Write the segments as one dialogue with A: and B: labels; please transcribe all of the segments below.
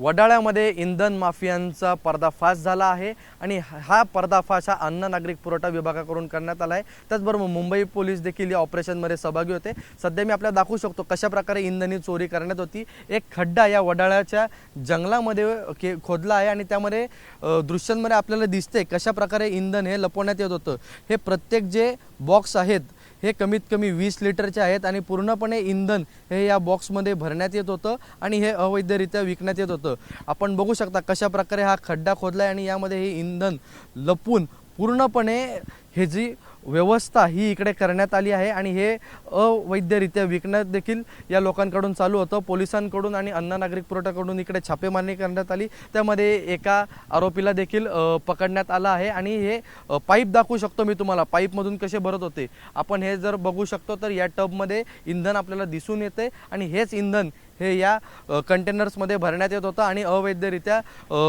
A: वडाळ्यामध्ये इंधन माफियांचा पर्दाफाश झाला आहे आणि हा पर्दाफाश हा अन्न नागरिक पुरवठा विभागाकडून करण्यात आला आहे। त्याचबरोबर मुंबई पोलीस देखील या ऑपरेशनमध्ये सहभागी होते। सध्या मी आपल्याला दाखवू शकतो कशा प्रकारे इंधनी चोरी करण्यात होती। एक खड्डा या वडाळ्याच्या जंगलामध्ये खोदला आहे आणि त्यामध्ये दृश्यांमध्ये आपल्याला दिसते कशा प्रकारे इंधन हे लपवण्यात येत होतं। हे प्रत्येक जे बॉक्स आहेत हे कमीत कमी 20 लिटरचे आहेत आणि पूर्णपणे इंधन हे या बॉक्समध्ये भरण्यात येत होतं आणि हे अवैधरित्या विकण्यात येत होतं। आपण बघू शकता कशा प्रकारे हा खड्डा खोदलाय आणि यामध्ये हे इंधन लपून पूर्णपणे हे जी व्यवस्था ही इकडे करण्यात आली आहे आणि हे अवैधरित्या विकण्यात देखील या लोकांकडून चालू होतं। पोलिसांकडून आणि अन्न नागरिक पुरवठाकडून इकडे छापेमारी करण्यात आली। त्यामध्ये एका आरोपीला देखील पकडण्यात आला आहे आणि हे पाईप दाखवू शकतो मी तुम्हाला, पाईपमधून कसे भरत होते। आपण हे जर बघू शकतो तर या टबमध्ये इंधन आपल्याला दिसून येते आणि हेच इंधन हे या कंटेनर्समध्ये भरण्यात येत होतं आणि अवैधरित्या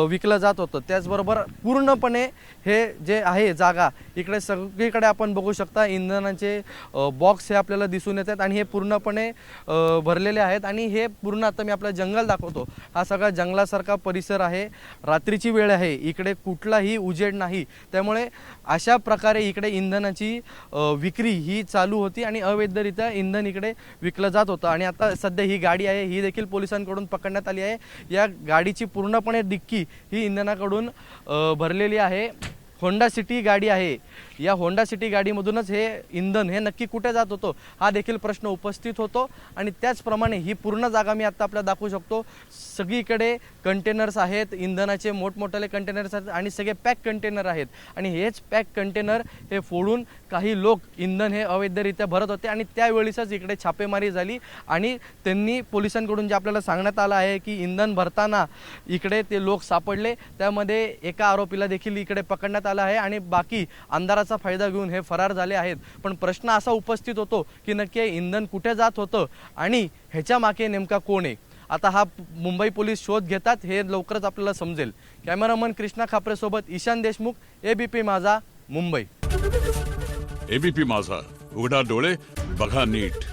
A: विकलं जात होतं। त्याचबरोबर पूर्णपणे हे जे आहे जागा इकडे सगळीकडे आपण बघू शकता इंधनाचे बॉक्स हे आपल्याला दिसून येतात आणि हे पूर्णपणे भरलेले आहेत आणि हे पूर्ण आता मी आपल्याला जंगल दाखवतो। हा सगळा जंगलासारखा परिसर आहे, रात्रीची वेळ आहे, इकडे कुठलाही उजेड नाही, त्यामुळे अशा प्रकारे इकडे इंधनाची विक्री ही चालू होती आणि अवैधरित्या इंधन इकडे विकलं जात होतं। आणि आता सध्या ही गाडी आहे ही देखील पोलिसांकडून पकडण्यात आली आहे। या गाडीची पूर्णपणे डिक्की ही इंधनाकडून भरलेली आहे। होंडा सिटी गाडी आहे, या होंडा सिटी गाडीमधूनच हे इंधन हे नक्की कुठे जात होतं हा देखील प्रश्न उपस्थित होतो। आणि त्याचप्रमाणे ही पूर्ण जागा मी आता आपल्याला दाखवू शकतो। सगळीकडे कंटेनर्स आहेत, इंधनाचे मोठमोठे कंटेनर्स आहेत आणि सगळे पॅक कंटेनर आहेत आणि हेच पॅक कंटेनर हे फोडून काही लोक इंधन हे अवैधरित्या भरत होते आणि त्यावेळीच इकडे छापेमारी झाली आणि त्यांनी पोलिसांकडून जे आपल्याला सांगण्यात आलं आहे की इंधन भरताना इकडे ते लोक सापडले, त्यामध्ये एका आरोपीला देखील इकडे पकडण्यात आलं आहे आणि बाकी अंधाराचा फायदा घेऊन हे फरार झाले आहेत। पण प्रश्न असा उपस्थित होतो की नक्की इंधन कुठे जात होतं आणि ह्याच्या मागे नेमका कोण आहे। आता हा मुंबई पोलीस शोध घेतात, हे लवकरच आपल्याला समजेल। कॅमेरामन कृष्णा खापरे सोबत ईशान देशमुख, एबीपी माझा, मुंबई।
B: एबीपी माझा, उघडा डोळे बघा नीट।